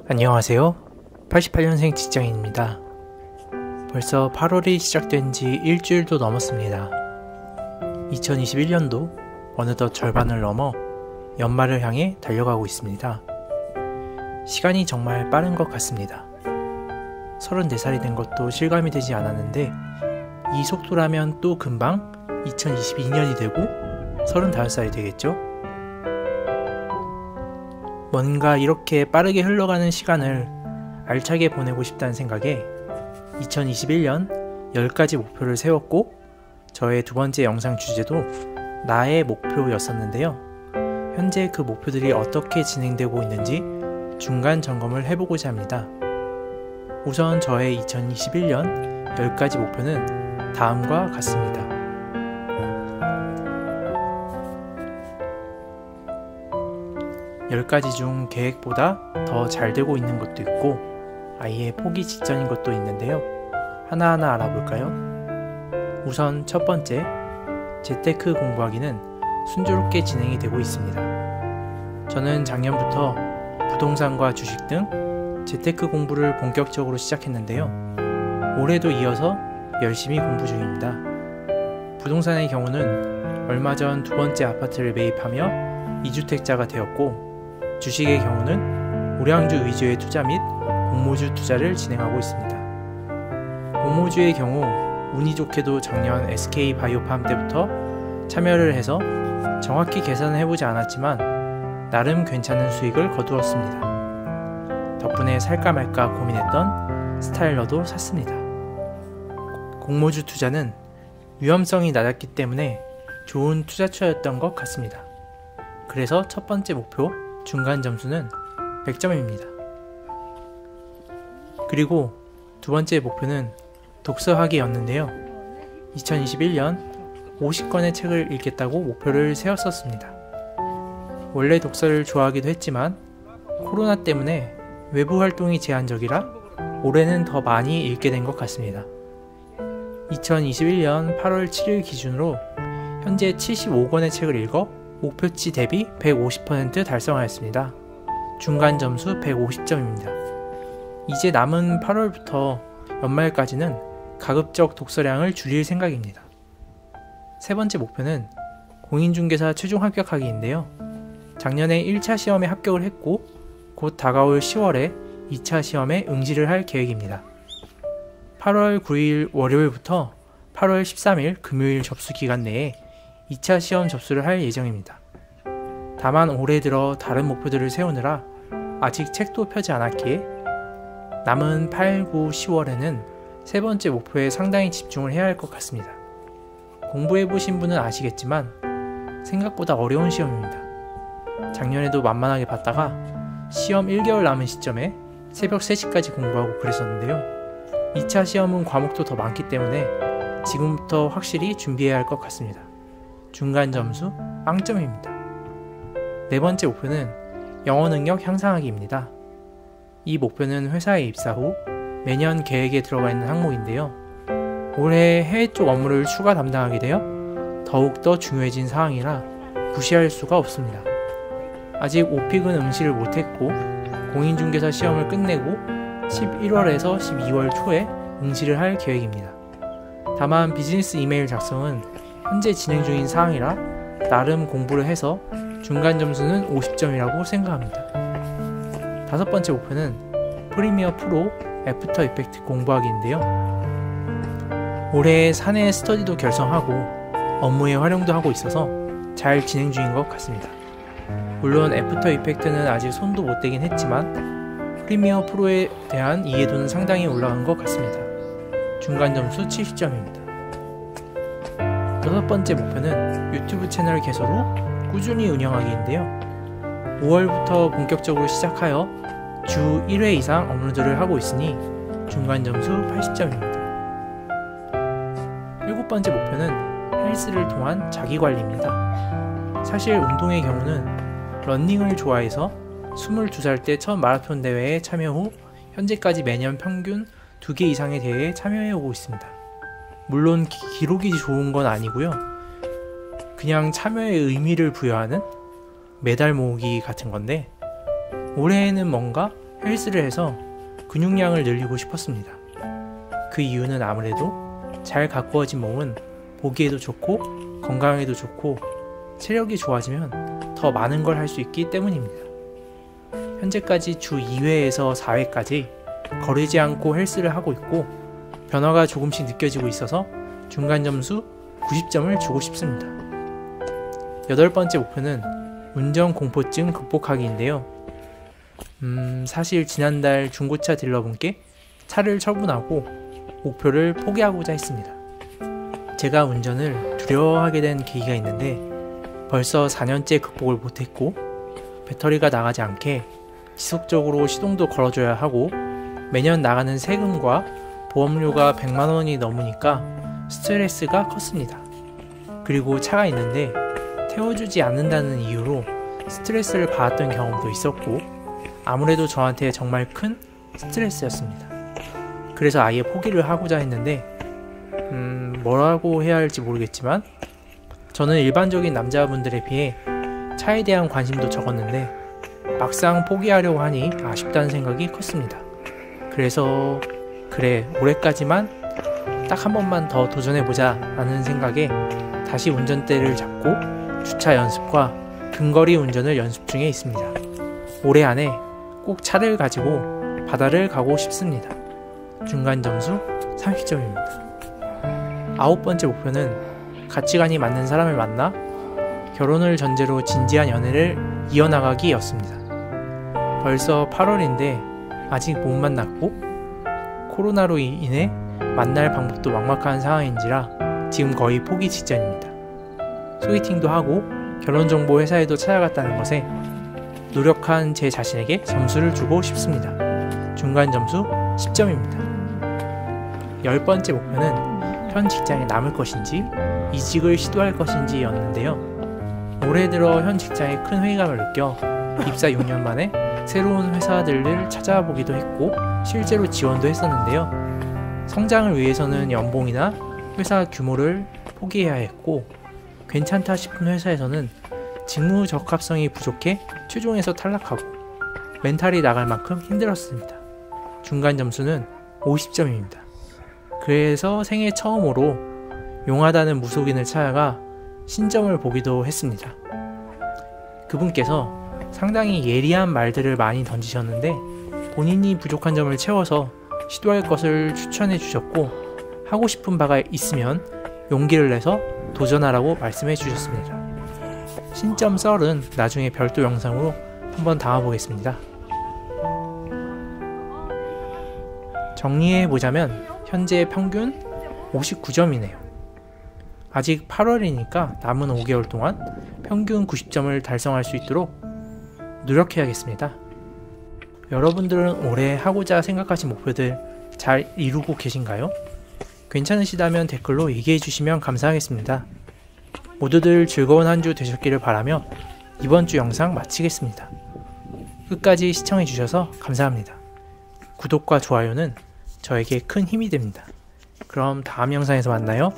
안녕하세요. 88년생 직장인입니다. 벌써 8월이 시작된 지 일주일도 넘었습니다. 2021년도 어느덧 절반을 넘어 연말을 향해 달려가고 있습니다. 시간이 정말 빠른 것 같습니다. 34살이 된 것도 실감이 되지 않았는데 이 속도라면 또 금방 2022년이 되고 35살이 되겠죠? 뭔가 이렇게 빠르게 흘러가는 시간을 알차게 보내고 싶다는 생각에 2021년 10가지 목표를 세웠고 저의 두 번째 영상 주제도 나의 목표였었는데요. 현재 그 목표들이 어떻게 진행되고 있는지 중간 점검을 해보고자 합니다. 우선 저의 2021년 10가지 목표는 다음과 같습니다. 10가지 중 계획보다 더 잘 되고 있는 것도 있고 아예 포기 직전인 것도 있는데요. 하나하나 알아볼까요? 우선 첫 번째, 재테크 공부하기는 순조롭게 진행이 되고 있습니다. 저는 작년부터 부동산과 주식 등 재테크 공부를 본격적으로 시작했는데요. 올해도 이어서 열심히 공부 중입니다. 부동산의 경우는 얼마 전 두 번째 아파트를 매입하며 2주택자가 되었고 주식의 경우는 우량주 위주의 투자 및 공모주 투자를 진행하고 있습니다. 공모주의 경우 운이 좋게도 작년 SK바이오팜 때부터 참여를 해서 정확히 계산을 해보지 않았지만 나름 괜찮은 수익을 거두었습니다. 덕분에 살까 말까 고민했던 스타일러도 샀습니다. 공모주 투자는 위험성이 낮았기 때문에 좋은 투자처였던 것 같습니다. 그래서 첫 번째 목표 중간 점수는 100점입니다. 그리고 두 번째 목표는 독서하기였는데요. 2021년 50권의 책을 읽겠다고 목표를 세웠었습니다. 원래 독서를 좋아하기도 했지만 코로나 때문에 외부 활동이 제한적이라 올해는 더 많이 읽게 된 것 같습니다. 2021년 8월 7일 기준으로 현재 75권의 책을 읽어 목표치 대비 150% 달성하였습니다. 중간 점수 150점입니다. 이제 남은 8월부터 연말까지는 가급적 독서량을 줄일 생각입니다. 세 번째 목표는 공인중개사 최종 합격하기인데요. 작년에 1차 시험에 합격을 했고 곧 다가올 10월에 2차 시험에 응시를 할 계획입니다. 8월 9일 월요일부터 8월 13일 금요일 접수 기간 내에 2차 시험 접수를 할 예정입니다. 다만 올해 들어 다른 목표들을 세우느라 아직 책도 펴지 않았기에 남은 8, 9, 10월에는 세 번째 목표에 상당히 집중을 해야 할 것 같습니다. 공부해보신 분은 아시겠지만 생각보다 어려운 시험입니다. 작년에도 만만하게 봤다가 시험 1개월 남은 시점에 새벽 3시까지 공부하고 그랬었는데요. 2차 시험은 과목도 더 많기 때문에 지금부터 확실히 준비해야 할 것 같습니다. 중간 점수 빵점입니다. 네 번째 목표는 영어 능력 향상하기입니다. 이 목표는 회사에 입사 후 매년 계획에 들어가 있는 항목인데요. 올해 해외 쪽 업무를 추가 담당하게 되어 더욱더 중요해진 사항이라 무시할 수가 없습니다. 아직 오픽은 응시를 못했고 공인중개사 시험을 끝내고 11월에서 12월 초에 응시를 할 계획입니다. 다만 비즈니스 이메일 작성은 현재 진행 중인 사항이라 나름 공부를 해서 중간 점수는 50점이라고 생각합니다. 다섯 번째 목표는 프리미어 프로 애프터 이펙트 공부하기인데요. 올해 사내 스터디도 결성하고 업무에 활용도 하고 있어서 잘 진행 중인 것 같습니다. 물론 애프터 이펙트는 아직 손도 못 대긴 했지만 프리미어 프로에 대한 이해도는 상당히 올라간 것 같습니다. 중간 점수 70점입니다. 여섯 번째 목표는 유튜브 채널 개설 후 꾸준히 운영하기인데요. 5월부터 본격적으로 시작하여 주 1회 이상 업로드를 하고 있으니 중간 점수 80점입니다. 일곱 번째 목표는 헬스를 통한 자기관리입니다. 사실 운동의 경우는 러닝을 좋아해서 22살 때 첫 마라톤 대회에 참여 후 현재까지 매년 평균 2개 이상의 대회에 참여해오고 있습니다. 물론 기록이 좋은 건 아니고요. 그냥 참여의 의미를 부여하는 메달 모으기 같은 건데 올해에는 뭔가 헬스를 해서 근육량을 늘리고 싶었습니다. 그 이유는 아무래도 잘 가꾸어진 몸은 보기에도 좋고 건강에도 좋고 체력이 좋아지면 더 많은 걸 할 수 있기 때문입니다. 현재까지 주 2회에서 4회까지 거르지 않고 헬스를 하고 있고 변화가 조금씩 느껴지고 있어서 중간 점수 90점을 주고 싶습니다. 8번째 목표는 운전 공포증 극복하기인데요. 사실 지난달 중고차 딜러분께 차를 처분하고 목표를 포기하고자 했습니다. 제가 운전을 두려워하게 된 계기가 있는데 벌써 4년째 극복을 못했고 배터리가 나가지 않게 지속적으로 시동도 걸어줘야 하고 매년 나가는 세금과 보험료가 100만원이 넘으니까 스트레스가 컸습니다. 그리고 차가 있는데 태워주지 않는다는 이유로 스트레스를 받았던 경험도 있었고 아무래도 저한테 정말 큰 스트레스였습니다. 그래서 아예 포기를 하고자 했는데 뭐라고 해야 할지 모르겠지만 저는 일반적인 남자분들에 비해 차에 대한 관심도 적었는데 막상 포기하려고 하니 아쉽다는 생각이 컸습니다. 그래서 그래 올해까지만 딱 한 번만 더 도전해보자 라는 생각에 다시 운전대를 잡고 주차 연습과 근거리 운전을 연습 중에 있습니다. 올해 안에 꼭 차를 가지고 바다를 가고 싶습니다. 중간 점수 30점입니다. 9번째 목표는 가치관이 맞는 사람을 만나 결혼을 전제로 진지한 연애를 이어나가기였습니다. 벌써 8월인데 아직 못 만났고 코로나로 인해 만날 방법도 막막한 상황인지라 지금 거의 포기 직전입니다. 소개팅도 하고 결혼정보 회사에도 찾아갔다는 것에 노력한 제 자신에게 점수를 주고 싶습니다. 중간 점수 10점입니다. 10번째 목표는 현 직장에 남을 것인지 이직을 시도할 것인지였는데요. 올해 들어 현 직장에 큰 회의감을 느껴 입사 6년 만에 새로운 회사들을 찾아보기도 했고 실제로 지원도 했었는데요. 성장을 위해서는 연봉이나 회사 규모를 포기해야 했고 괜찮다 싶은 회사에서는 직무 적합성이 부족해 최종에서 탈락하고 멘탈이 나갈 만큼 힘들었습니다. 중간 점수는 50점입니다. 그래서 생애 처음으로 용하다는 무속인을 찾아가 신점을 보기도 했습니다. 그분께서 상당히 예리한 말들을 많이 던지셨는데 본인이 부족한 점을 채워서 시도할 것을 추천해 주셨고 하고 싶은 바가 있으면 용기를 내서 도전하라고 말씀해 주셨습니다. 신점 썰은 나중에 별도 영상으로 한번 담아보겠습니다. 정리해보자면 현재 평균 59점이네요. 아직 8월이니까 남은 5개월 동안 평균 90점을 달성할 수 있도록 노력해야겠습니다. 여러분들은 올해 하고자 생각하신 목표들 잘 이루고 계신가요? 괜찮으시다면 댓글로 얘기해 주시면 감사하겠습니다. 모두들 즐거운 한 주 되셨기를 바라며 이번 주 영상 마치겠습니다. 끝까지 시청해 주셔서 감사합니다. 구독과 좋아요는 저에게 큰 힘이 됩니다. 그럼 다음 영상에서 만나요.